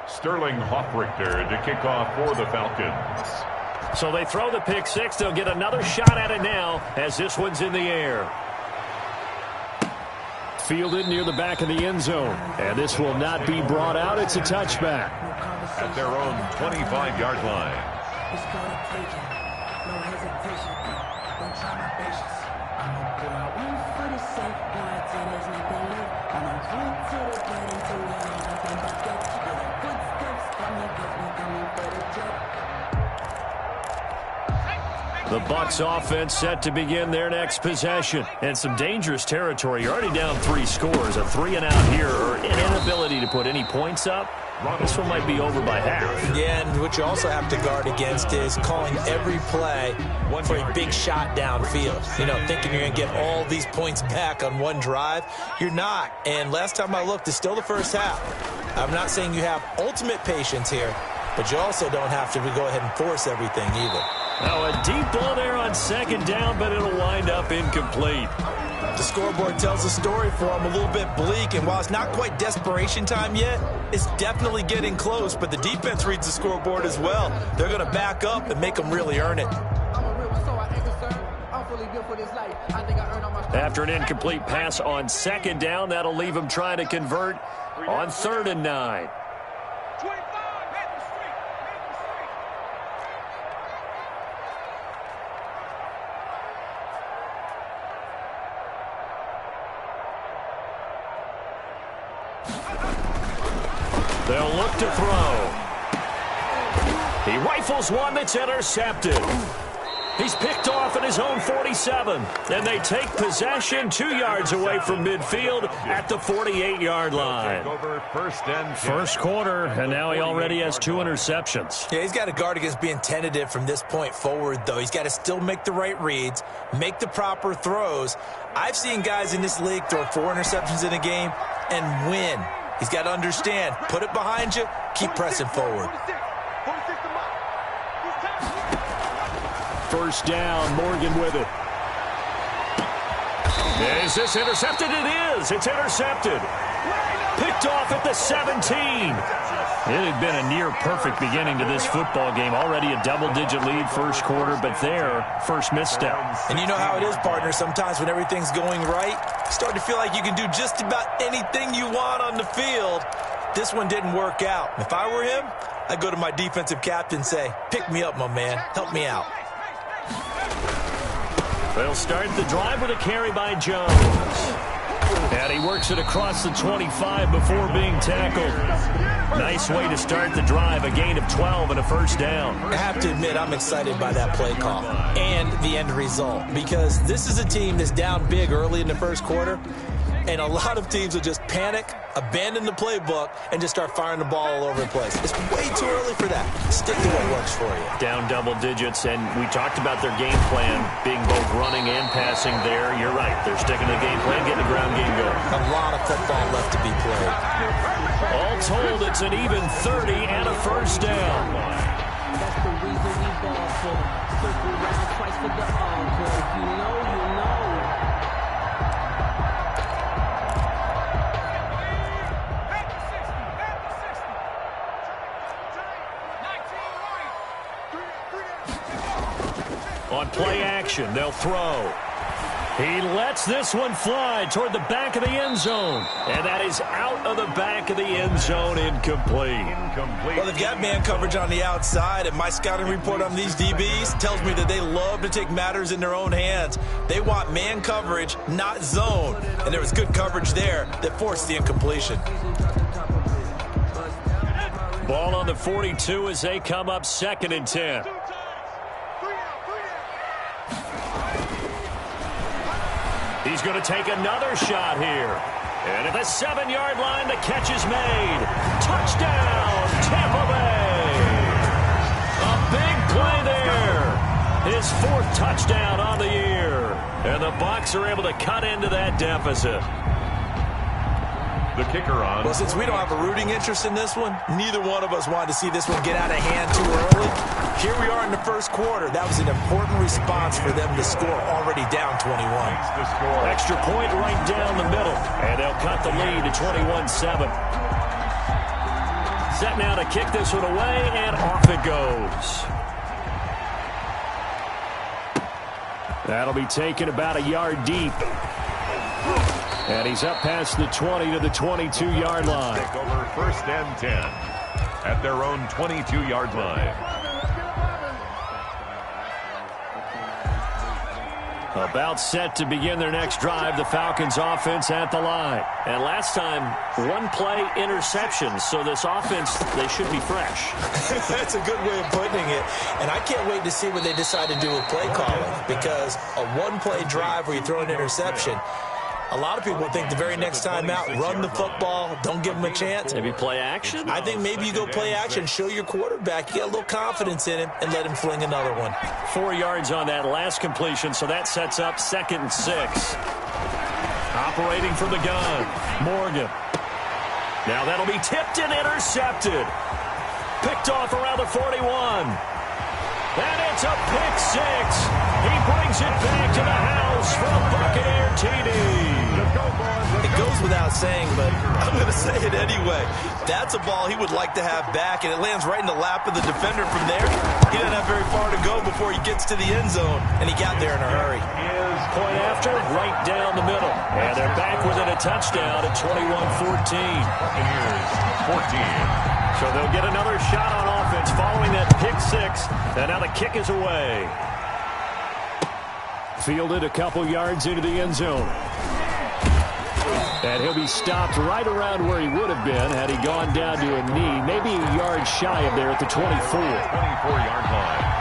Sterling Hoffrichter to kick off for the Falcons. So they throw the pick six. They'll get another shot at it now as this one's in the air. Fielded near the back of the end zone. And this will not be brought out. It's a touchback. At their own 25-yard line. No hesitation. Don't try my patience. I'm gonna put out one for the safe. One to there's nothing left. I'm gonna run to the plate until we ain't nothing but that. Footsteps coming, coming for the jet. The Bucs offense set to begin their next possession. And some dangerous territory. You're already down 3 scores. A 3-and-out here or an inability to put any points up. This one might be over by half. Yeah, and what you also have to guard against is calling every play for a big shot downfield. You know, thinking you're going to get all these points back on one drive. You're not. And last time I looked, it's still the first half. I'm not saying you have ultimate patience here, but you also don't have to go ahead and force everything either. Now a deep ball there on second down, but it'll wind up incomplete. The scoreboard tells a story for them, a little bit bleak, and while it's not quite desperation time yet, it's definitely getting close, but the defense reads the scoreboard as well. They're going to back up and make them really earn it. After an incomplete pass on second down, that'll leave them trying to convert on 3rd and 9. They'll look to throw. He rifles one that's intercepted. He's picked off at his own 47. And they take possession 2 yards away from midfield at the 48-yard line. First quarter, and now he already has 2 interceptions. Yeah, he's got to guard against being tentative from this point forward, though. He's got to still make the right reads, make the proper throws. I've seen guys in this league throw 4 interceptions in a game and win. He's got to understand, put it behind you, keep pressing forward. First down, Morgan with it. Is this intercepted? It is. It's intercepted. Picked off at the 17. It had been a near-perfect beginning to this football game. Already a double-digit lead first quarter, but their first misstep. And you know how it is, partner. Sometimes when everything's going right, you start to feel like you can do just about anything you want on the field. This one didn't work out. If I were him, I'd go to my defensive captain and say, pick me up, my man. Help me out. They'll start the drive with a carry by Jones. And he works it across the 25 before being tackled. Nice way to start the drive, a gain of 12 and a first down. I have to admit, I'm excited by that play call and the end result, because this is a team that's down big early in the first quarter, and a lot of teams will just panic, abandon the playbook, and just start firing the ball all over the place. It's way too early for that. Stick to what works for you. Down double digits, and we talked about their game plan being both running and passing there. You're right. They're sticking to the game plan, getting the ground game going. A lot of football left to be played. All told, it's an even 30 and a first down. That's the reason we ball for. Circle round twice for the encore. If you know, you know. On play action, they'll throw. He lets this one fly toward the back of the end zone. And that is out of the back of the end zone, incomplete. Well, they've got man coverage on the outside, and my scouting report on these DBs tells me that they love to take matters in their own hands. They want man coverage, not zone. And there was good coverage there that forced the incompletion. Ball on the 42 as they come up 2nd and 10. He's going to take another shot here. And at the 7-yard line, the catch is made. Touchdown, Tampa Bay. A big play there. His 4th touchdown on the year. And the Bucs are able to cut into that deficit. The kicker on. Well, since we don't have a rooting interest in this one, neither one of us wanted to see this one get out of hand too early. Here we are in the first quarter. That was an important response for them to score already down 21. Extra point right down the middle. And they'll cut the lead to 21-7. Set now to kick this one away, and off it goes. That'll be taken about a yard deep. And he's up past the 20 to the 22-yard line. Take over 1st and 10 at their own 22-yard line. About set to begin their next drive, the Falcons offense at the line. And last time, one play interception, so this offense, they should be fresh. That's a good way of putting it. And I can't wait to see what they decide to do with play calling, because a one-play drive where you throw an interception, a lot of people think the very next time out, run the football, don't give them a chance. Maybe play action? I think maybe you go play action, show your quarterback, you get a little confidence in him, and let him fling another one. 4 yards on that last completion, so that sets up 2nd and 6. Operating from the gun, Morgan. Now that'll be tipped and intercepted. Picked off around the 41. And it's a pick 6. He brings it back to the house for a Buccaneer TD. It goes without saying, but I'm going to say it anyway. That's a ball he would like to have back, and it lands right in the lap of the defender from there. He doesn't have very far to go before he gets to the end zone, and he got there in a hurry. Point after, right down the middle. And they're back within a touchdown at 21-14. Buccaneers 14. So they'll get another shot on offense following that pick 6. And now the kick is away. Fielded a couple yards into the end zone. And he'll be stopped right around where he would have been had he gone down to a knee. Maybe a yard shy of there at the 24. 24-yard line.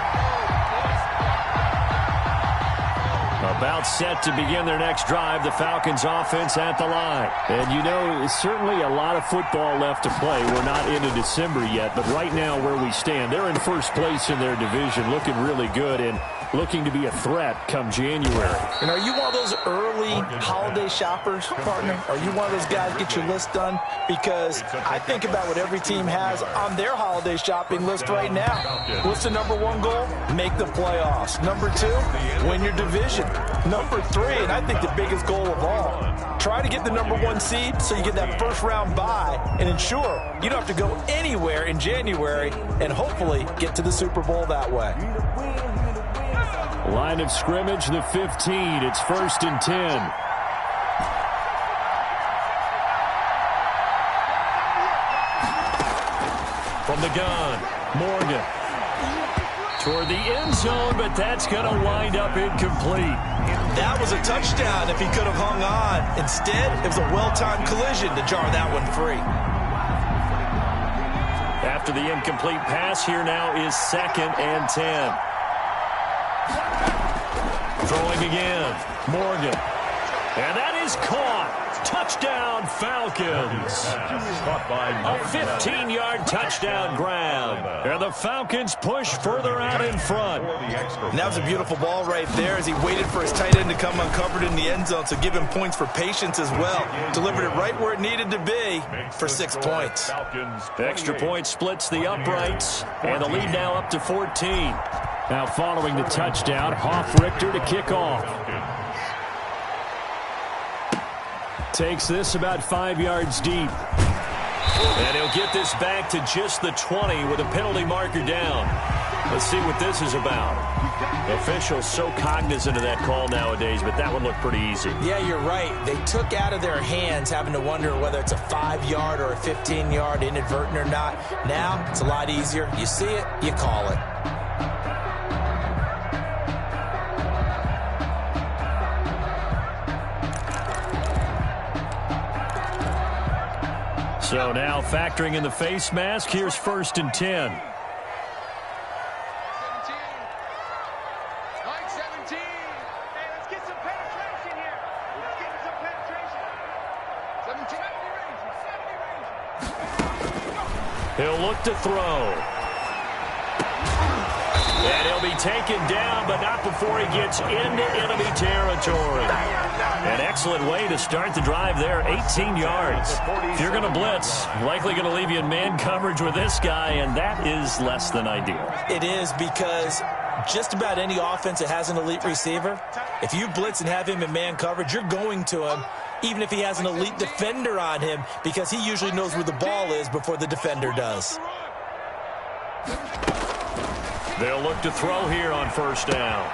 About set to begin their next drive, the Falcons offense at the line. And you know, certainly a lot of football left to play. We're not into December yet, but right now where we stand, they're in first place in their division, looking really good and looking to be a threat come January. And are you one of those early holiday shoppers, partner? Are you one of those guys get your list done? Because I think about what every team has on their holiday shopping list right now. What's the number 1 goal? Make the playoffs. Number 2, win your division. Number 3, and I think the biggest goal of all, try to get the number 1 seed so you get that first round bye and ensure you don't have to go anywhere in January and hopefully get to the Super Bowl that way. Line of scrimmage, the 15. It's 1st and 10. From the gun, Morgan. Toward the end zone, but that's going to wind up incomplete. That was a touchdown if he could have hung on. Instead, it was a well-timed collision to jar that one free. After the incomplete pass, here now is 2nd and 10. Throwing again, Morgan. And that is caught. Touchdown, Falcons. A 15-yard touchdown grab. And the Falcons push further out in front. And that was a beautiful ball right there as he waited for his tight end to come uncovered in the end zone, so give him points for patience as well. Delivered it right where it needed to be for 6 points. Extra point splits the uprights, and the lead now up to 14. Now following the touchdown, Richter to kick off. Takes this about 5 yards deep. And he'll get this back to just the 20 with a penalty marker down. Let's see what this is about. Officials so cognizant of that call nowadays, but that one looked pretty easy. Yeah, you're right. They took out of their hands having to wonder whether it's a 5-yard or a 15-yard inadvertent or not. Now, it's a lot easier. You see it, you call it. So now factoring in the face mask, here's 1st and 10. 17. 17. Hey, let's get some penetration here. Let's get some penetration. 17. He'll look to throw. And he'll be taken down, but not before he gets into enemy territory. An excellent way to start the drive there, 18 yards. If you're going to blitz, likely going to leave you in man coverage with this guy, and that is less than ideal. It is, because just about any offense that has an elite receiver, if you blitz and have him in man coverage, you're going to him even if he has an elite defender on him, because he usually knows where the ball is before the defender does. They'll look to throw here on first down.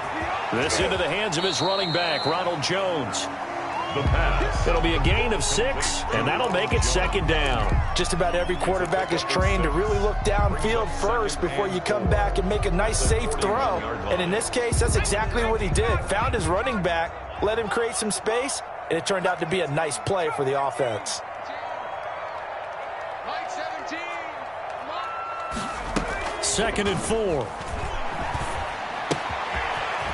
This into the hands of his running back, Ronald Jones. The pass. It'll be a gain of 6, and that'll make it second down. Just about every quarterback is trained to really look downfield first before you come back and make a nice, safe throw. And in this case, that's exactly what he did. Found his running back, let him create some space, and it turned out to be a nice play for the offense. Second and 4.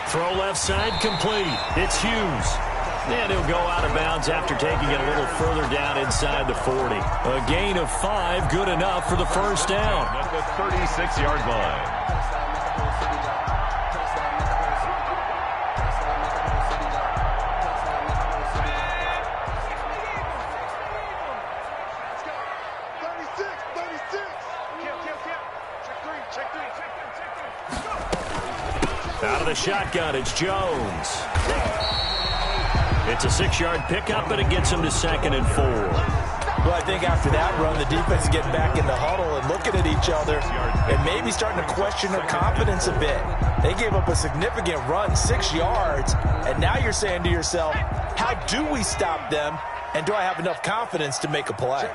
Throw left side complete. It's Hughes. And he'll go out of bounds after taking it a little further down inside the 40. A gain of 5, good enough for the first down. At the 36-yard line. Out of the shotgun, it's Jones. It's a 6-yard pickup, and it gets him to second and 4. Well, I think after that run, the defense is getting back in the huddle and looking at each other and maybe starting to question their confidence a bit. They gave up a significant run, 6 yards, and now you're saying to yourself, how do we stop them, and do I have enough confidence to make a play?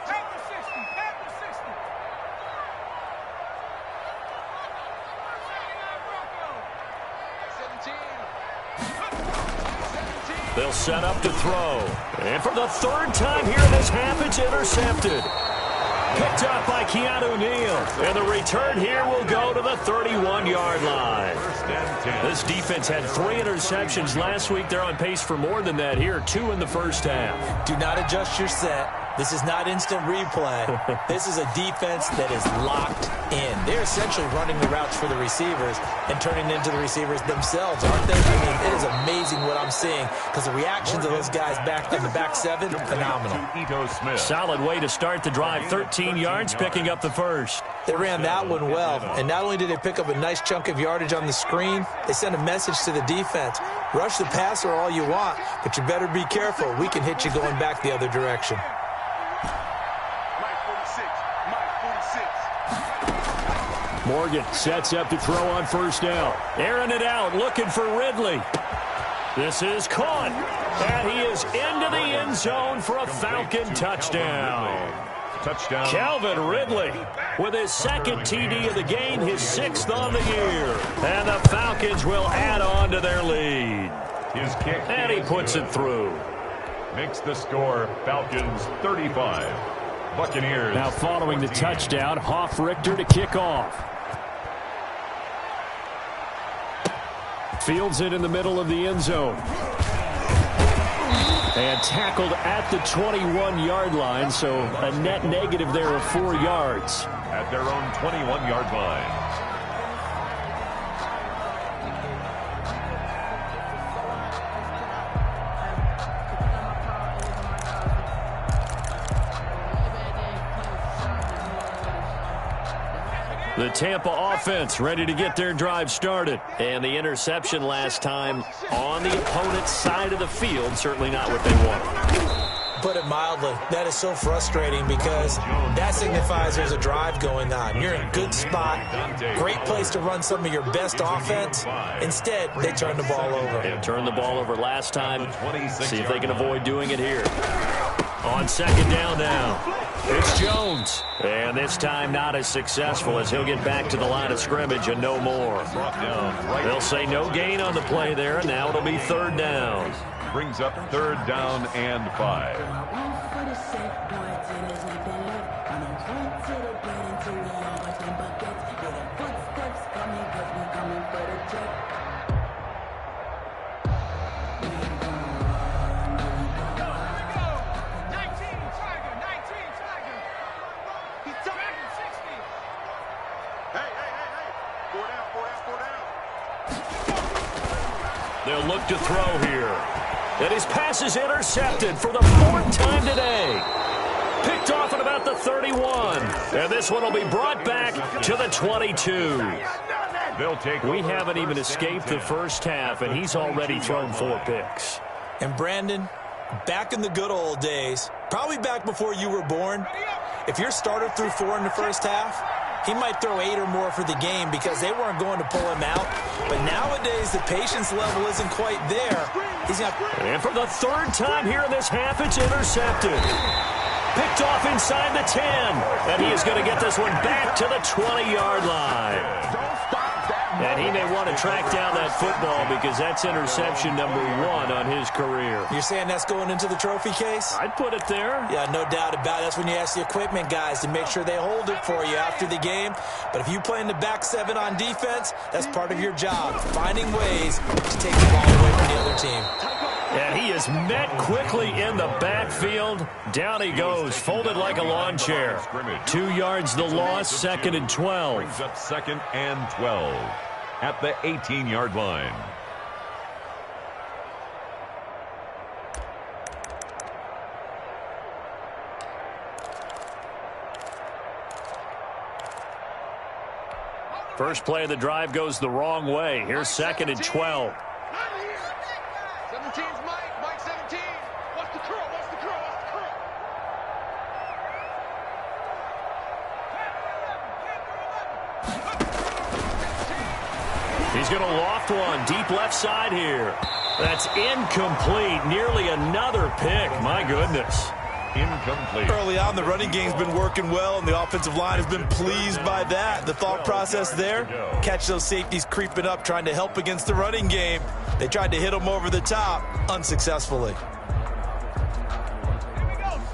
They'll set up to throw. And for the third time here in this half, it's intercepted. Picked up by Keanu Neal. And the return here will go to the 31-yard line. This defense had 3 interceptions last week. They're on pace for more than that here, 2 in the first half. Do not adjust your set. This is not instant replay. This is a defense that is locked in. They're essentially running the routes for the receivers and turning into the receivers themselves, aren't they? I mean, it is amazing what I'm seeing because the reactions of those guys back in the back 7, phenomenal. Solid way to start the drive. 13 yards, picking up the first. They ran that one well, and not only did they pick up a nice chunk of yardage on the screen, they sent a message to the defense. Rush the passer all you want, but you better be careful. We can hit you going back the other direction. Morgan sets up to throw on first down. Airing it out, looking for Ridley. This is caught, and he is into the end zone for a Falcon touchdown. Touchdown. Calvin Ridley with his second TD of the game, his 6th on the year. And the Falcons will add on to their lead. His kick. And he puts it through. Makes the score Falcons 35. Buccaneers. Now following the touchdown, Hoff-Richter to kick off. Fields it in the middle of the end zone. And tackled at the 21-yard line, so a net negative there of 4 yards. At their own 21-yard line. The Tampa offense ready to get their drive started. And the interception last time on the opponent's side of the field, certainly not what they wanted. Put it mildly, that is so frustrating because that signifies there's a drive going on. You're in a good spot, great place to run some of your best offense. Instead, they turn the ball over. They turned the ball over last time. See if they can avoid doing it here. On second down now. It's Jones. And this time not as successful as he'll get back to the line of scrimmage and no more. They'll say no gain on the play there, and now it'll be third down. Brings up third down and 5. They'll look to throw here. And his pass is intercepted for the 4th time today. Picked off at about the 31. And this one will be brought back to the 22. We haven't even escaped the first half, and he's already thrown 4 picks. And Brandon, back in the good old days, probably back before you were born, if your starter threw 4 in the first half, he might throw 8 or more for the game because they weren't going to pull him out. But nowadays, the patience level isn't quite there. And for the third time here in this half, it's intercepted. Picked off inside the 10. And he is going to get this one back to the 20-yard line. And he may want to track down that football because that's interception number 1 on his career. You're saying that's going into the trophy case? I'd put it there. Yeah, no doubt about it. That's when you ask the equipment guys to make sure they hold it for you after the game. But if you play in the back 7 on defense, that's part of your job, finding ways to take the ball away from the other team. And he is met quickly in the backfield. Down he goes, folded like a lawn chair. 2 yards the loss, 2nd and 12. Brings up 2nd and 12 at the 18-yard line. First play of the drive goes the wrong way. Here's 2nd and 12. 17's Mike 17. What's the curl? What's the curl? What's the curl? He's going to loft one deep left side here. That's incomplete. Nearly another pick. My goodness. Incomplete. Early on, the running game's been working well, and the offensive line has been pleased by that. The thought process there, catch those safeties creeping up, trying to help against the running game. They tried to hit them over the top, unsuccessfully.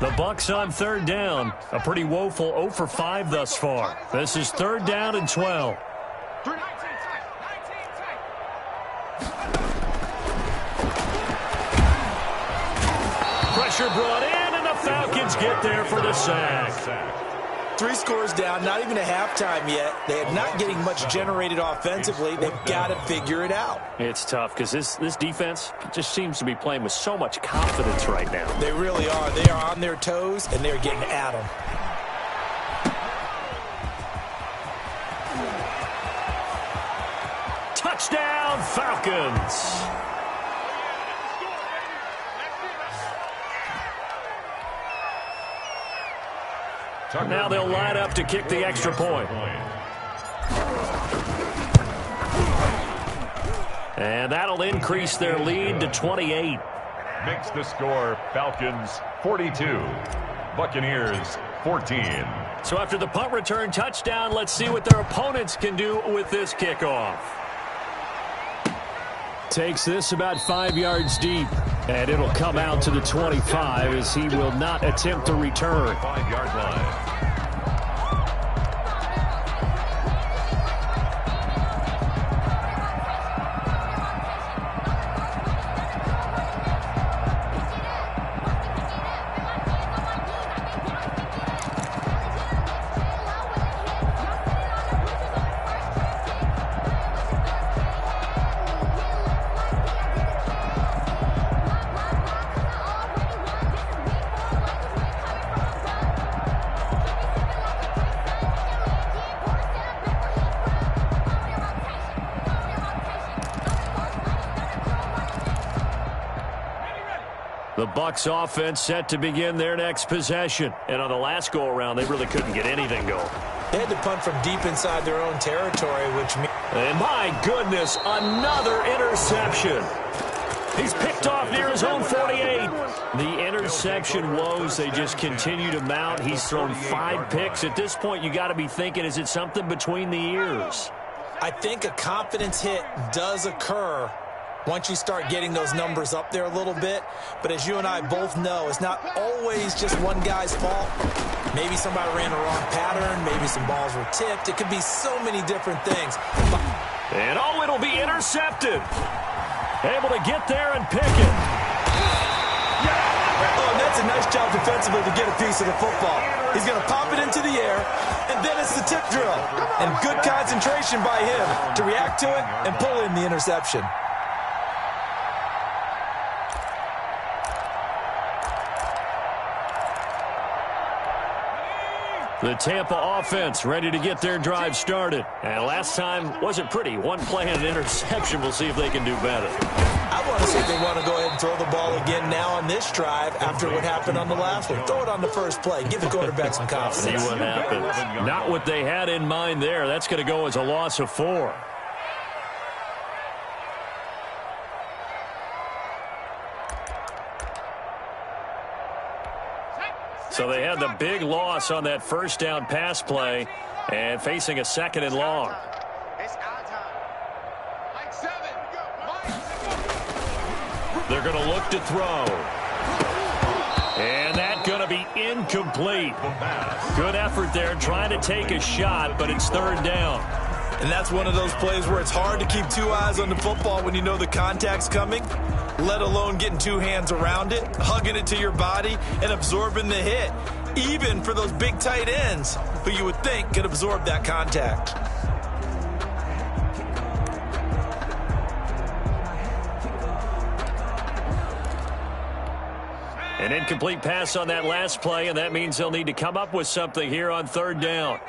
The Bucs on 3rd down. A pretty woeful 0 for 5 thus far. This is 3rd down and 12. Pressure brought in, and the Falcons get there for the sack. 3 scores down, not even a halftime yet. They are not getting much generated offensively. They've got to figure it out. It's tough because this defense just seems to be playing with so much confidence right now. They really are. They are on their toes, and they're getting at them. Touchdown, Falcons. Now they'll line up to kick the extra point. And that'll increase their lead to 28. Makes the score Falcons 42, Buccaneers 14. So after the punt return touchdown, let's see what their opponents can do with this kickoff. Takes this about 5 yards deep, and it'll come out to the 25 as he will not attempt to return. 5-yard line. The Bucs offense set to begin their next possession. And on the last go-around, they really couldn't get anything going. They had to punt from deep inside their own territory, which means... And my goodness, another interception. He's picked off near his own 48. The interception woes, they just continue to mount. He's thrown 5 picks. At this point, you got to be thinking, is it something between the ears? I think a confidence hit does occur once you start getting those numbers up there a little bit. But as you and I both know, it's not always just one guy's fault. Maybe somebody ran the wrong pattern. Maybe some balls were tipped. It could be so many different things. And oh, it'll be intercepted. Able to get there and pick it. Oh, and that's a nice job defensively to get a piece of the football. He's going to pop it into the air, and then it's the tip drill. And good concentration by him to react to it and pull in the interception. The Tampa offense ready to get their drive started. And last time wasn't pretty. One play and an interception. We'll see if they can do better. I want to see if they want to go ahead and throw the ball again now on this drive after what happened on the last one. Throw it on the first play. Give the quarterback some confidence. See what happens. Not what they had in mind there. That's going to go as a loss of 4. So they had the big loss on that first down pass play and facing a 2nd and long. It's our time. Mike 7. They're going to look to throw. And that's going to be incomplete. Good effort there trying to take a shot, but it's 3rd down. And that's one of those plays where it's hard to keep 2 eyes on the football when you know the contact's coming, let alone getting 2 hands around it, hugging it to your body, and absorbing the hit, even for those big tight ends who you would think could absorb that contact. An incomplete pass on that last play, and that means they'll need to come up with something here on 3rd down.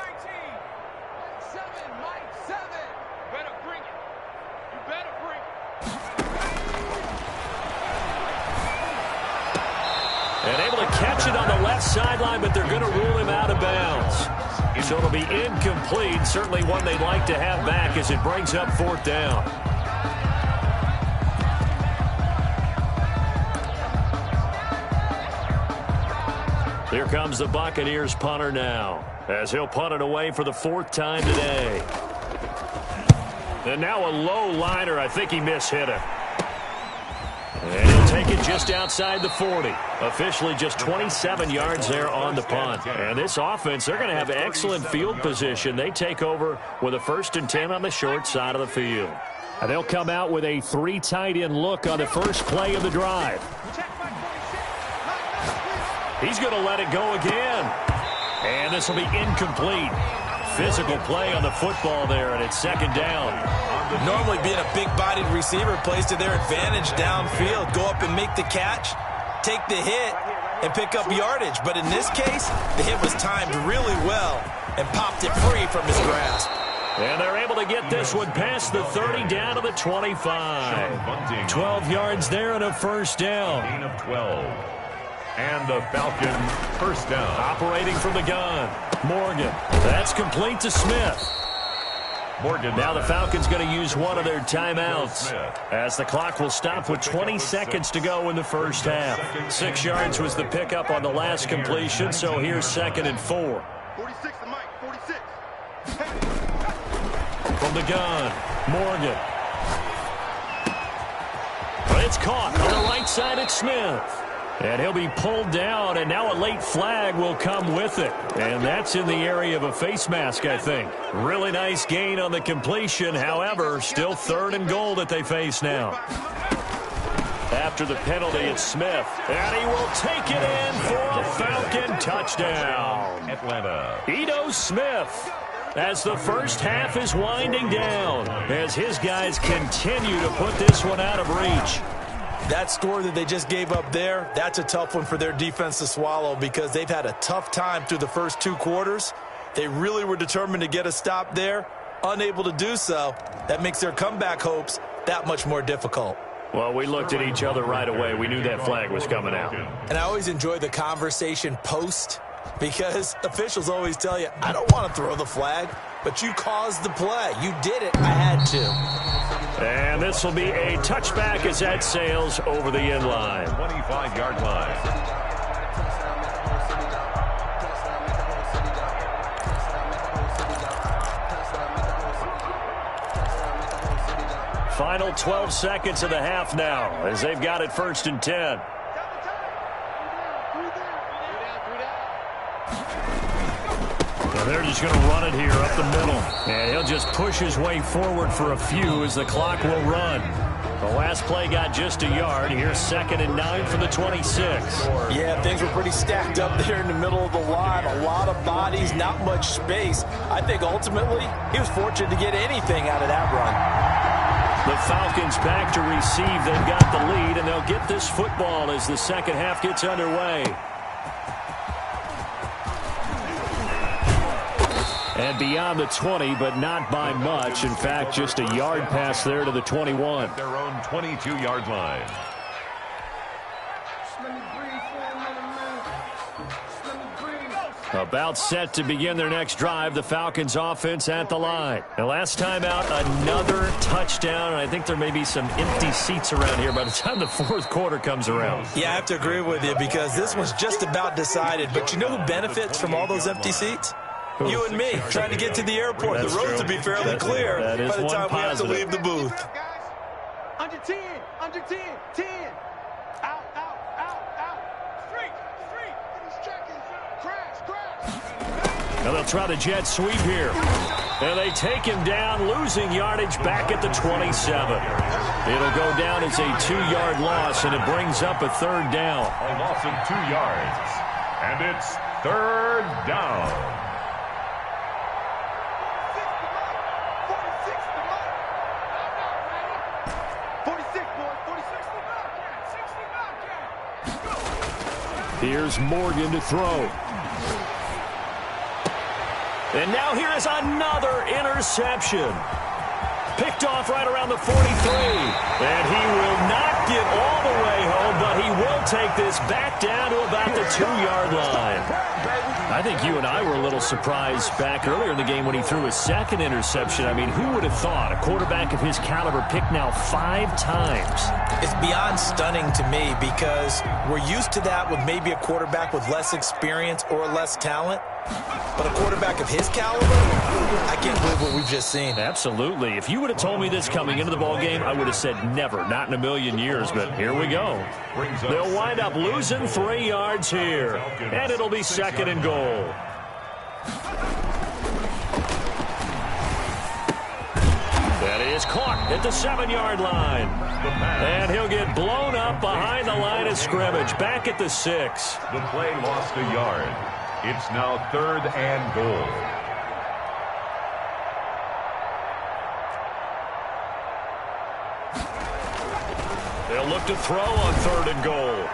And able to catch it on the left sideline, but they're going to rule him out of bounds. So it'll be incomplete. Certainly one they'd like to have back as it brings up 4th down. Here comes the Buccaneers punter now, as he'll punt it away for the 4th time today. And now a low liner. I think he mishit it. And he'll take it just outside the 40. Officially just 27 yards there on the punt. And this offense, they're going to have excellent field position. They take over with a 1st and 10 on the short side of the field. And they'll come out with a 3 tight end look on the first play of the drive. He's going to let it go again. And this will be incomplete. Physical play on the football there, and it's 2nd down. Normally being a big-bodied receiver plays to their advantage downfield. Go up and make the catch, take the hit, and pick up yardage. But in this case, the hit was timed really well and popped it free from his grasp. And they're able to get this one past the 30 down to the 25. 12 yards there and a 1st down. Gain of 12. And the Falcons 1st down. Operating from the gun. Morgan. That's complete to Smith. Morgan. Now the Falcons going to use one of their timeouts as the clock will stop with 20 seconds to go in the first half. 6 yards was the pickup on the last completion, so here's 2nd and 4. 46 to Mike, 46. From the gun, Morgan. But it's caught on the right side at Smith. And he'll be pulled down, and now a late flag will come with it. And that's in the area of a face mask, I think. Really nice gain on the completion. However, still 3rd and goal that they face now. After the penalty, it's Smith. And he will take it in for a Falcon touchdown. Atlanta. Ito Smith, as the first half is winding down, as his guys continue to put this one out of reach. That score that they just gave up there, that's a tough one for their defense to swallow because they've had a tough time through the first 2 quarters. They really were determined to get a stop there, unable to do so. That makes their comeback hopes that much more difficult. Well, we looked at each other right away. We knew that flag was coming out. And I always enjoy the conversation post because officials always tell you, I don't want to throw the flag, but you caused the play. You did it. I had to. And this will be a touchback as that sails over the end line. 25-yard line. Final 12 seconds of the half now as they've got it 1st and 10. And they're just going to run it here up the middle. And he'll just push his way forward for a few as the clock will run. The last play got just a yard. Here's 2nd and 9 from the 26. Yeah, things were pretty stacked up there in the middle of the line. A lot of bodies, not much space. I think ultimately he was fortunate to get anything out of that run. The Falcons back to receive. They've got the lead, and they'll get this football as the second half gets underway. And beyond the 20, but not by much. In fact, just a yard pass there to the 21. At their own 22-yard line. About set to begin their next drive, the Falcons offense at the line. And last time out, another touchdown. And I think there may be some empty seats around here by the time the fourth quarter comes around. Yeah, I have to agree with you because this one's just about decided. But you know who benefits from all those empty seats? You and me, trying to get to the airport. That's the roads true. will be fairly clear That is by the one time we have to positive. leave the booth. Under 10, under 10, 10. Out, out, out, out. Straight, straight. He's checking. Crash, crash. Now they'll try the jet sweep here. And they take him down, losing yardage back at the 27. It'll go down as a 2-yard loss, and it brings up a third down. A loss of 2 yards. And it's third down. 46, boy. 46. Here's Morgan to throw. And now here is another interception. Picked off right around the 43. And he will not get all the way home, but he will take this back down to about the 2-yard line. I think you and I were a little surprised back earlier in the game when he threw his second interception. I mean, who would have thought a quarterback of his caliber picked now 5 times? It's beyond stunning to me because we're used to that with maybe a quarterback with less experience or less talent. But a quarterback of his caliber, I can't believe what we've just seen. Absolutely. If you would have told me this coming into the ballgame, I would have said never, not in a million years. But here we go. They'll wind up losing 3 yards here. And it'll be second and goal. That is caught at the 7-yard line. And he'll get blown up behind the line of scrimmage, back at the 6. The play lost a yard. It's now third and goal. They'll look to throw on third and goal.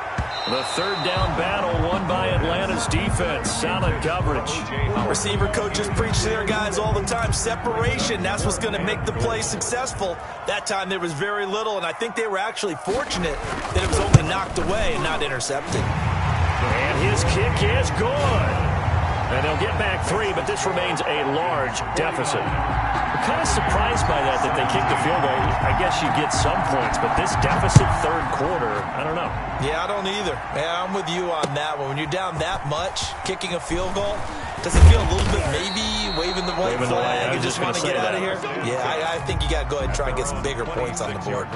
The third down battle won by Atlanta's defense. Solid coverage. Receiver coaches preach to their guys all the time. Separation, that's what's going to make the play successful. That time there was very little, and I think they were actually fortunate that it was only knocked away and not intercepted. And his kick is good. And they'll get back 3, but this remains a large deficit. I'm kind of surprised by that they kicked the field goal. I guess you get some points, but this deficit third quarter, I don't know. Yeah, I don't either. Yeah, I'm with you on that one. When you're down that much, kicking a field goal, does it feel a little bit maybe waving the white flag and just want to get out of here? Yeah, I think you got to go ahead and try and get some bigger points on the board.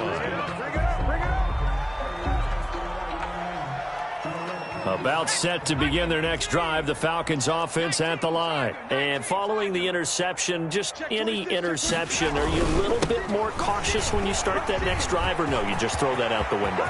About set to begin their next drive, the Falcons offense at the line. And following the interception, just any interception, are you a little bit more cautious when you start that next drive, or no, you just throw that out the window?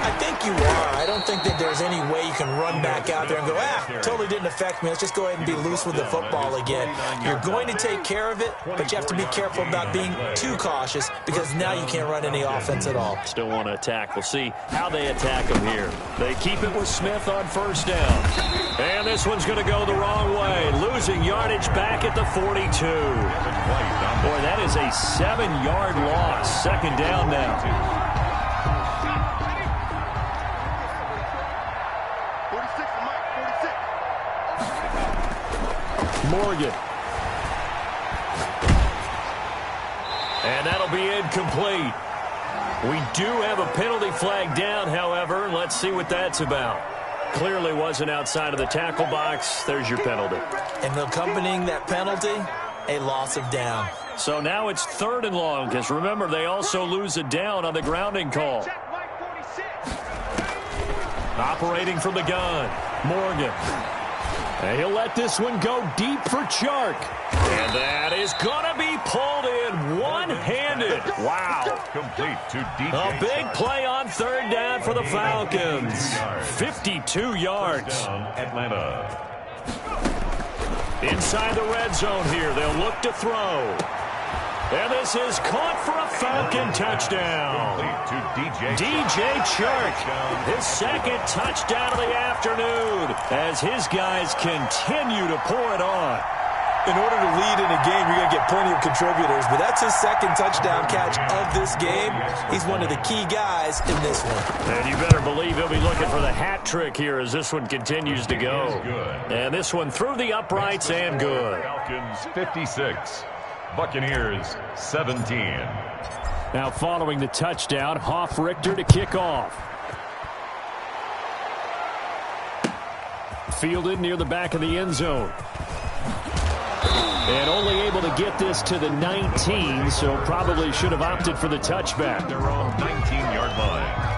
I think you are. I don't think that there's any way you can run back out there and go, totally didn't affect me. Let's just go ahead and be loose with the football again. You're going to take care of it, but you have to be careful about being too cautious because now you can't run any offense at all. Still want to attack. We'll see how they attack them here. They keep it with Smith on first down. And this one's going to go the wrong way. Losing yardage back at the 42. Boy, that is a 7-yard loss. Second down now. 46, Mike, 46. Morgan. And that'll be incomplete. We do have a penalty flag down, however. Let's see what that's about. Clearly wasn't outside of the tackle box. There's your penalty. And accompanying that penalty, a loss of down. So now it's third and long, because remember, they also lose a down on the grounding call. Check Mike 46. Operating from the gun, Morgan. And he'll let this one go deep for Chark. And that is going to be pulled in one-handed. Wow. Complete to DJ. A big play on third down for the Falcons. 52 yards. Atlanta. Inside the red zone here, they'll look to throw. And this is caught for a Falcon touchdown. Complete to DJ Chark, his second touchdown of the afternoon as his guys continue to pour it on. In order to lead in a game, you're going to get plenty of contributors, but that's his second touchdown catch of this game. He's one of the key guys in this one. And you better believe he'll be looking for the hat trick here as this one continues to go. And this one through the uprights and good. Falcons 56, Buccaneers 17. Now following the touchdown, Richter to kick off. Fielded near the back of the end zone. And only able to get this to the 19, so probably should have opted for the touchback. Their own 19-yard line.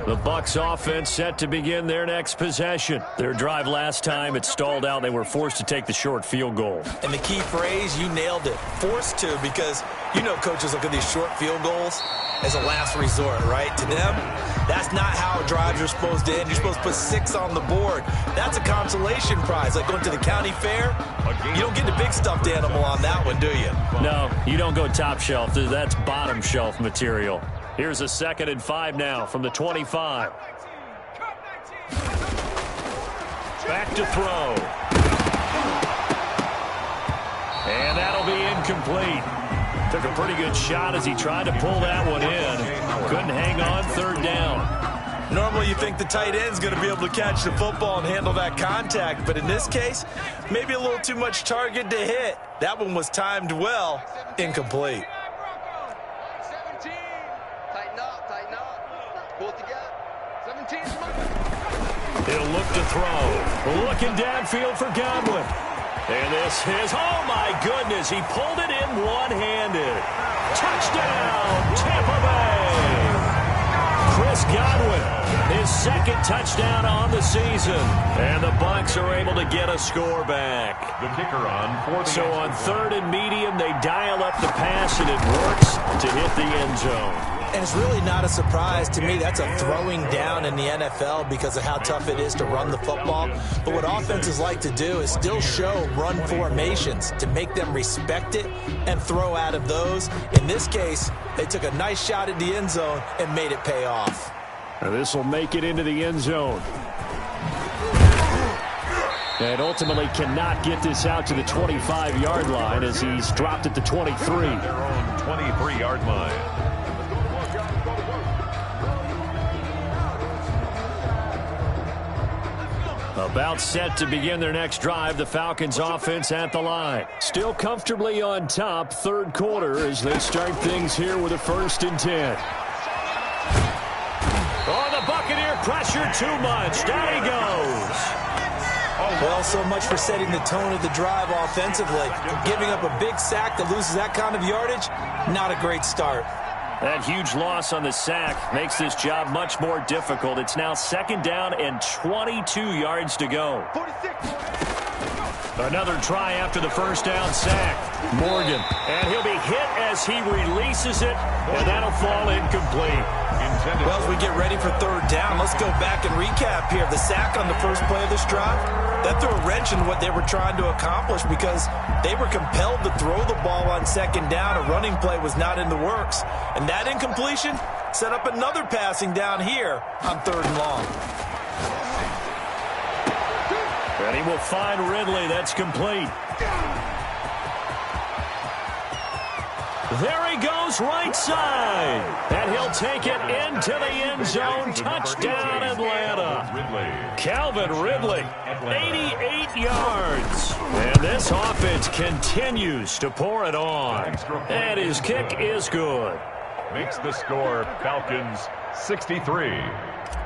The Bucs offense set to begin their next possession. Their drive last time, it stalled out. They were forced to take the short field goal. And the key phrase, you nailed it, forced to, because you know coaches look at these short field goals as a last resort, right? To them, that's not how drives are supposed to end. You're supposed to put 6 on the board. That's a consolation prize, like going to the county fair. You don't get the big stuffed animal on that one, do you? No, you don't go top shelf. That's bottom shelf material. Here's a 2nd and 5 now from the 25. Back to throw. And that'll be incomplete. Took a pretty good shot as he tried to pull that one in. Couldn't hang on, 3rd down. Normally you think the tight end's going to be able to catch the football and handle that contact, but in this case, maybe a little too much target to hit. That one was timed well, incomplete. He'll look to throw. Looking downfield for Godwin. And this is, oh my goodness, he pulled it in one-handed. Touchdown, Tampa Bay. Chris Godwin, his 2nd touchdown on the season. And the Bucs are able to get a score back. The kicker on for the So on 3rd and medium, they dial up the pass, and it works to hit the end zone. And it's really not a surprise to me. That's a throwing down in the NFL because of how tough it is to run the football. But what offenses like to do is still show run formations to make them respect it and throw out of those. In this case, they took a nice shot at the end zone and made it pay off. Now this will make it into the end zone. And ultimately cannot get this out to the 25-yard line as he's dropped at the 23. Their own 23-yard line. About set to begin their next drive, the Falcons offense at the line. Still comfortably on top, 3rd quarter as they start things here with a 1st and 10. Oh, the Buccaneer pressure too much. Down he goes. Well, so much for setting the tone of the drive offensively. Giving up a big sack that loses that kind of yardage, not a great start. That huge loss on the sack makes this job much more difficult. It's now 2nd down and 22 yards to go. 46. Another try after the 1st down sack. Morgan, and he'll be hit as he releases it, and that'll fall incomplete. Well, as we get ready for 3rd down, let's go back and recap here. The sack on the first play of this drive, that threw a wrench in what they were trying to accomplish because they were compelled to throw the ball on 2nd down. A running play was not in the works. And that incompletion set up another passing down here on 3rd and long. And he will find Ridley. That's complete. There he goes, right side. And he'll take it into the end zone. Touchdown, Atlanta. Calvin Ridley, 88 yards. And this offense continues to pour it on. And his kick is good. Makes the score Falcons 63.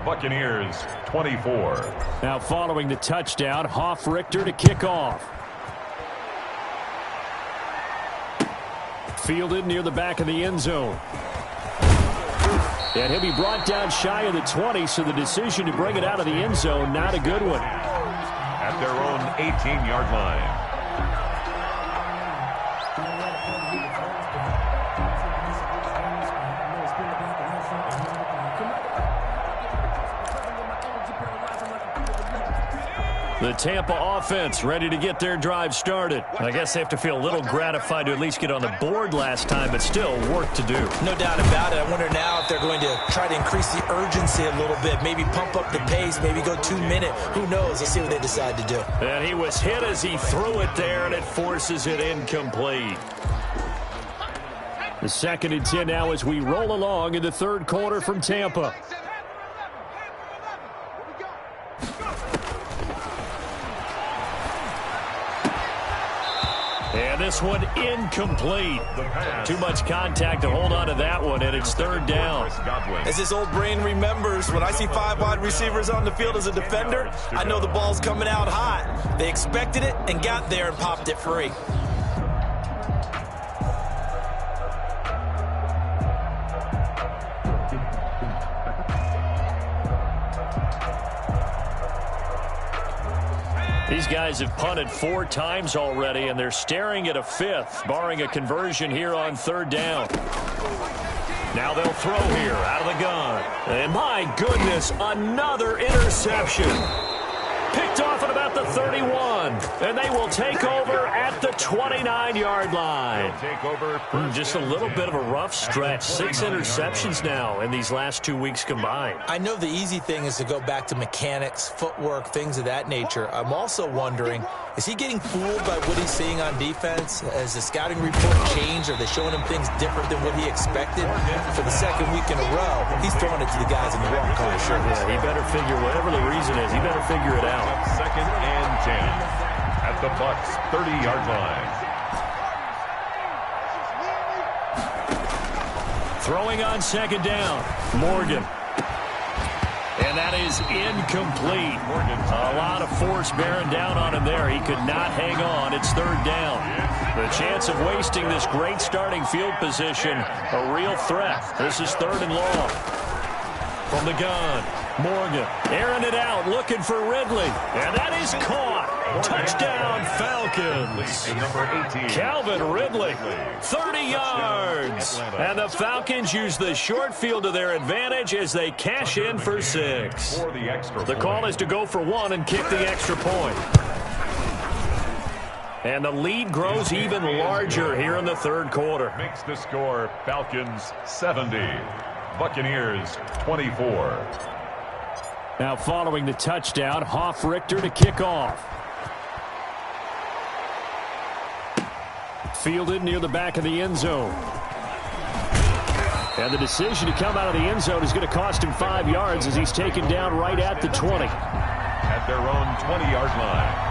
Buccaneers 24. Now following the touchdown, Richter to kick off. Fielded near the back of the end zone. And he'll be brought down shy of the 20, so the decision to bring it out of the end zone, not a good one. At their own 18-yard line. The Tampa offense ready to get their drive started. I guess they have to feel a little gratified to at least get on the board last time, but still work to do. No doubt about it. I wonder now if they're going to try to increase the urgency a little bit, maybe pump up the pace, maybe go 2 minute. Who knows? Let's see what they decide to do. And he was hit as he threw it there, and it forces it incomplete. The 2nd and 10 now as we roll along in the third quarter from Tampa. And this one incomplete. Too much contact to hold on to that one, and it's 3rd down. As his old brain remembers, when I see 5 wide receivers on the field as a defender, I know the ball's coming out hot. They expected it and got there and popped it free. These guys have punted 4 times already, and they're staring at a 5th, barring a conversion here on 3rd down. Now they'll throw here out of the gun. And my goodness, another interception. Picked off at about the 31, and they will take over at the 29-yard line. Just a little bit of a rough stretch. 6 interceptions now in these last 2 weeks combined. I know the easy thing is to go back to mechanics, footwork, things of that nature. I'm also wondering, is he getting fooled by what he's seeing on defense? Has the scouting report changed? Are they showing him things different than what he expected? For the 2nd week in a row, he's throwing it to the guys in the wrong color shirts. Yeah, he better figure, whatever the reason is, he better figure it out. 2nd and 10 at the Bucs 30-yard line. Throwing on 2nd down, Morgan. And that is incomplete. A lot of force bearing down on him there. He could not hang on. It's 3rd down. The chance of wasting this great starting field position, a real threat. This is 3rd and long. From the gun, Morgan airing it out, looking for Ridley. And that is caught. Touchdown, Falcons. Calvin Ridley, 30 yards. And the Falcons use the short field to their advantage as they cash in for 6. The call is to go for 1 and kick the extra point. And the lead grows even larger here in the 3rd quarter. Makes the score Falcons 70. Buccaneers 24. Now following the touchdown, Hoff-Richter to kick off. Fielded near the back of the end zone. And the decision to come out of the end zone is going to cost him 5 yards as he's taken down right at the 20. At their own 20-yard line.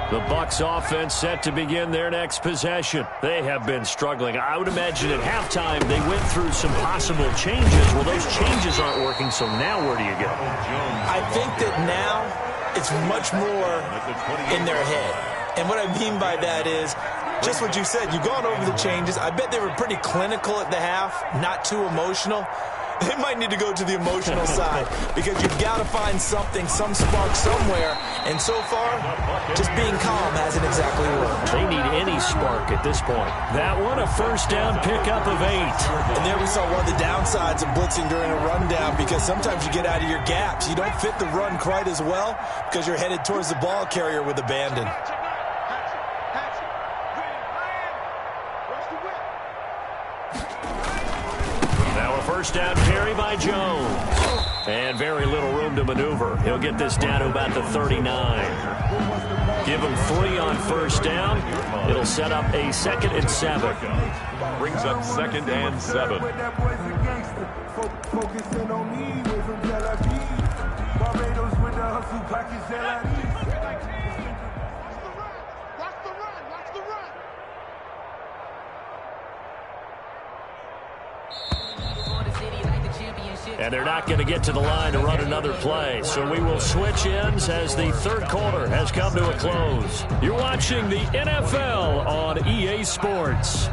The Bucs offense set to begin their next possession. They have been struggling. I would imagine at halftime they went through some possible changes. Well, those changes aren't working, so now where do you go? I think that now it's much more in their head. And what I mean by that is just what you said. You've gone over the changes. I bet they were pretty clinical at the half, not too emotional. They might need to go to the emotional side because you've got to find something, some spark somewhere. And so far, just being calm hasn't exactly worked. They need any spark at this point. That one, a 1st down pickup of 8. And there we saw one of the downsides of blitzing during a rundown because sometimes you get out of your gaps. You don't fit the run quite as well because you're headed towards the ball carrier with abandon. Now a 1st down carry by Jones. And very little room to maneuver. He'll get this down to about the 39. Give him 3 on 1st down. It'll set up a 2nd and 7. Brings up 2nd and 7. Focusing on me, way from Tel Aviv. Barbados with the hustle package, Watch the run, watch the run. And they're not going to get to the line to run another play. So we will switch ends as the 3rd quarter has come to a close. You're watching the NFL on EA Sports.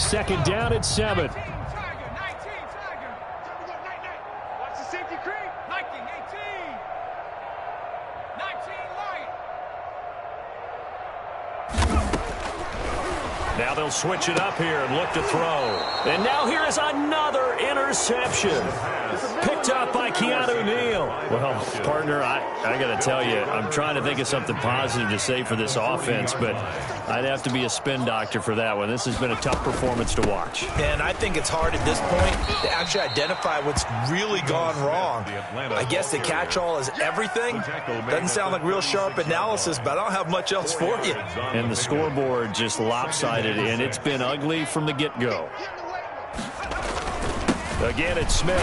2nd down at 7. Watch the safety creep. 19, 18. 19, light. Now they'll switch it up here and look to throw. And now here is another interception. Picked up by Keanu Neal. Well, partner, I got to tell you, I'm trying to think of something positive to say for this offense, but I'd have to be a spin doctor for that one. This has been a tough performance to watch. And I think it's hard at this point to actually identify what's really gone wrong. I guess the catch-all is everything. Doesn't sound like real sharp analysis, but I don't have much else for you. And the scoreboard just lopsided, and it's been ugly from the get-go. Again, it's Smith.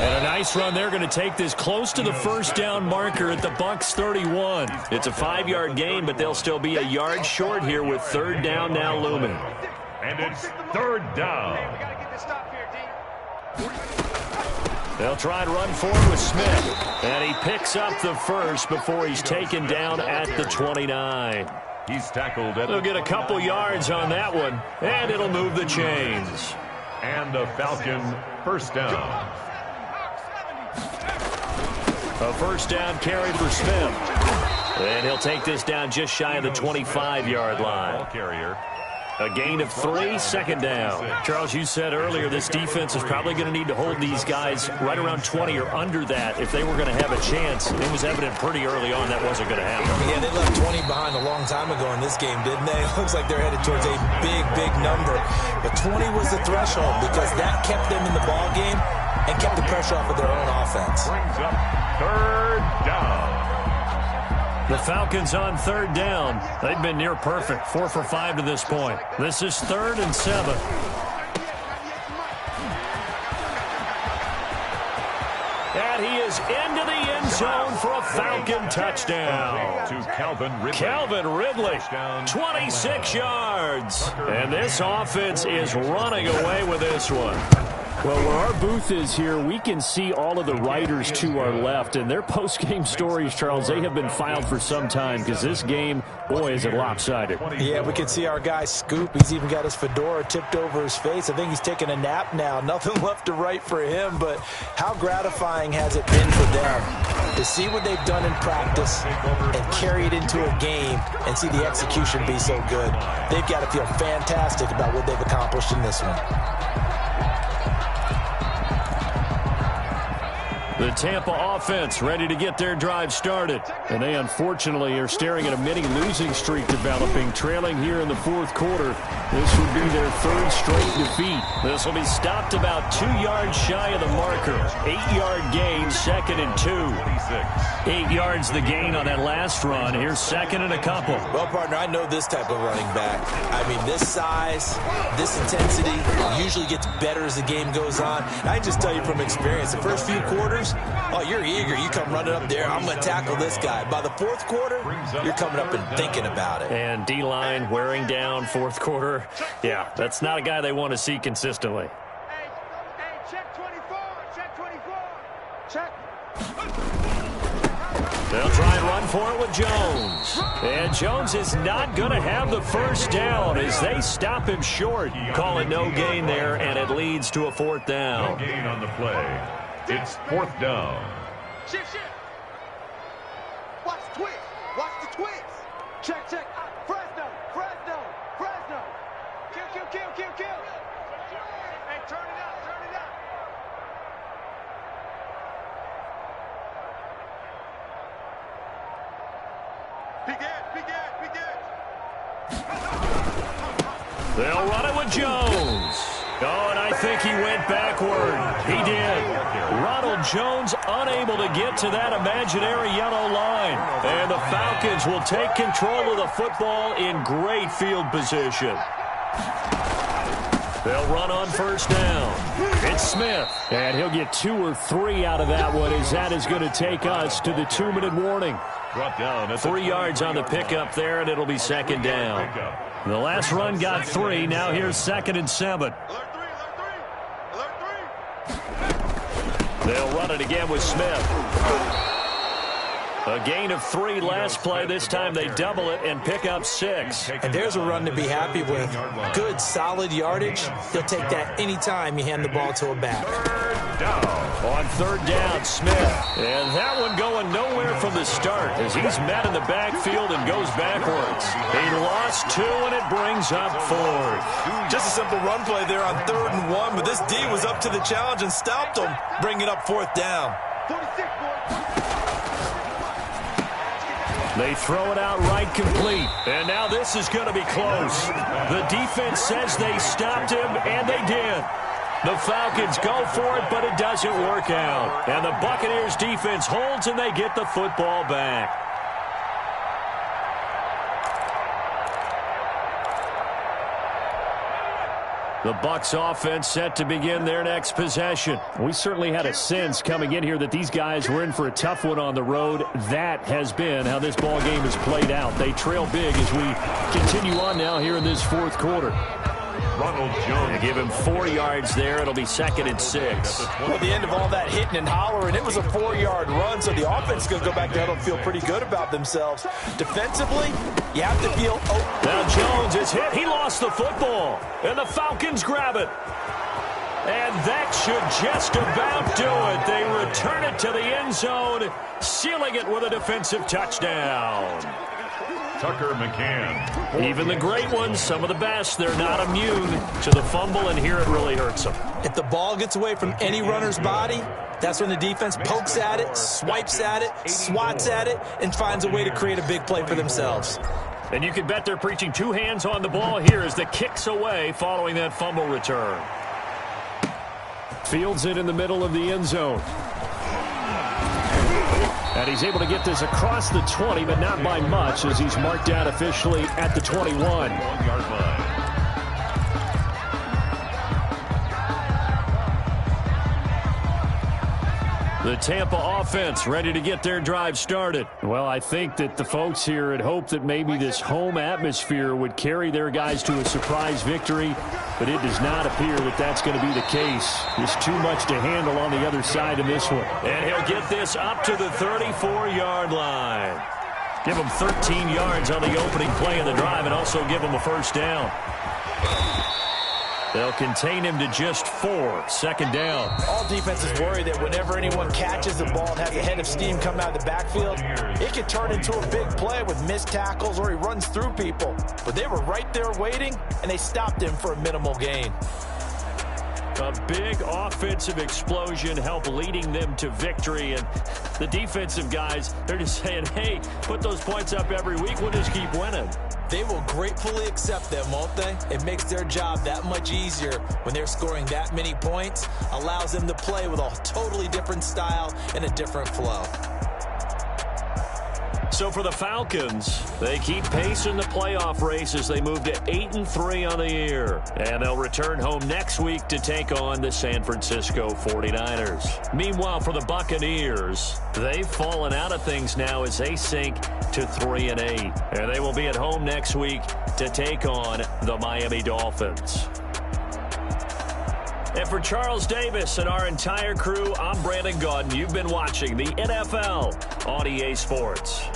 And a nice run. They're going to take this close to the first down marker at the Bucs 31. It's a 5-yard gain, but they'll still be a yard short here with third down now looming. And it's third down. They'll try and run forward with Smith. And he picks up the first before he's taken down at the 29. He's tackled at They'll get a couple yards on that one, and it'll move the chains. And the Falcon first down. A first down carry for Smith. And he'll take this down just shy of the 25-yard line. Carrier. A gain of 3, second down. Charles, you said earlier this defense is probably going to need to hold these guys right around 20 or under that if they were going to have a chance. It was evident pretty early on that wasn't going to happen. Yeah, they left 20 behind a long time ago in this game, didn't they? It looks like they're headed towards a big, big number. But 20 was the threshold because that kept them in the ball game and kept the pressure off of their own offense. Brings up third down. The Falcons on third down. They've been near perfect, 4 for 5 to this point. This is 3rd and 7. And he is into the end zone for a Falcon touchdown. To Calvin Ridley. Calvin Ridley, 26 yards. And this offense is running away with this one. Well, where our booth is here, we can see all of the writers to our left. And their post-game stories, Charles, they have been filed for some time because this game, boy, is it lopsided. Yeah, we can see our guy Scoop. He's even got his fedora tipped over his face. I think he's taking a nap now. Nothing left to write for him, but how gratifying has it been for them to see what they've done in practice and carry it into a game and see the execution be so good. They've got to feel fantastic about what they've accomplished in this one. The Tampa offense ready to get their drive started. And they unfortunately are staring at a mini losing streak developing, trailing here in the fourth quarter. This would be their 3rd straight defeat. This will be stopped about 2 yards shy of the marker. 8-yard gain, 2nd and 2. 8 yards the gain on that last run. Here's 2nd and a couple. Well, partner, I know this type of running back. I mean, this size, this intensity usually gets better as the game goes on. I just tell you from experience, the first few quarters, oh, you're eager. You come running up there. I'm going to tackle this guy. By the fourth quarter, you're coming up and thinking about it. And D-line wearing down fourth quarter. Yeah, that's not a guy they want to see consistently. Hey, check 24. Check 24. Check. They'll try and run for it with Jones. And Jones is not going to have the first down as they stop him short. Call it no gain there, and it leads to a 4th down. No gain on the play. It's 4th down. Shift. Watch the twist. Watch the twist. Check. Fresno. Kill. Hey, turn it up. Peek it. They'll run it with Jones. Oh, and I think he went backward. He did. Ronald Jones unable to get to that imaginary yellow line. And the Falcons will take control of the football in great field position. They'll run on first down. It's Smith. And he'll get 2 or 3 out of that one as that is going to take us to the 2-minute warning. Brought down. 3 yards on the pickup there, and it'll be 2nd down. The last run got 3. Now here's 2nd and 7. They'll run it again with Smith. A gain of 3 last play. This time they double it and pick up 6. And there's a run to be happy with. Good, solid yardage. He'll take that anytime you hand the ball to a back. On third down, Smith. And that one going nowhere there from the start as he's met in the backfield and goes backwards. He lost 2, and it brings up 4th. Just a simple run play there on 3rd and 1, but this D was up to the challenge and stopped him, bringing up 4th down. 46, boys. They throw it out right complete, and now this is going to be close. The defense says they stopped him, and they did. The Falcons go for it, but it doesn't work out. And the Buccaneers defense holds, and they get the football back. The Bucs offense set to begin their next possession. We certainly had a sense coming in here that these guys were in for a tough one on the road. That has been how this ball game has played out. They trail big as we continue on now here in this 4th quarter. Ronald Jones. They give him 4 yards there. It'll be 2nd and 6. Well, at the end of all that hitting and hollering, it was a 4-yard run, so the offense is going to go back there and feel pretty good about themselves. Defensively, you have to feel open. Now Jones is hit. He lost the football, and the Falcons grab it. And that should just about do it. They return it to the end zone, sealing it with a defensive touchdown. Tucker McCann. Even the great ones, some of the best, they're not immune to the fumble, and here it really hurts them. If the ball gets away from any runner's body, that's when the defense pokes at it, swipes at it, swats at it, and finds a way to create a big play for themselves. And you can bet they're preaching 2 hands on the ball here as the kick's away following that fumble return. Fields it in the middle of the end zone. And he's able to get this across the 20, but not by much as he's marked down officially at the 21. 1-yard line. The Tampa offense ready to get their drive started. Well, I think that the folks here had hoped that maybe this home atmosphere would carry their guys to a surprise victory, but it does not appear that that's going to be the case. There's too much to handle on the other side in this one. And he'll get this up to the 34-yard line. Give him 13 yards on the opening play of the drive and also give him a first down. They'll contain him to just 4, 2nd down. All defenses worry that whenever anyone catches the ball and has a head of steam come out of the backfield, it could turn into a big play with missed tackles or he runs through people. But they were right there waiting, and they stopped him for a minimal gain. A big offensive explosion helped leading them to victory. And the defensive guys, they're just saying, hey, put those points up every week. We'll just keep winning. They will gratefully accept them, won't they? It makes their job that much easier when they're scoring that many points. Allows them to play with a totally different style and a different flow. So for the Falcons, they keep pace in the playoff race as they move to 8-3 on the year. And they'll return home next week to take on the San Francisco 49ers. Meanwhile, for the Buccaneers, they've fallen out of things now as they sink to 3-8. And they will be at home next week to take on the Miami Dolphins. And for Charles Davis and our entire crew, I'm Brandon Gaudin. You've been watching the NFL on EA Sports.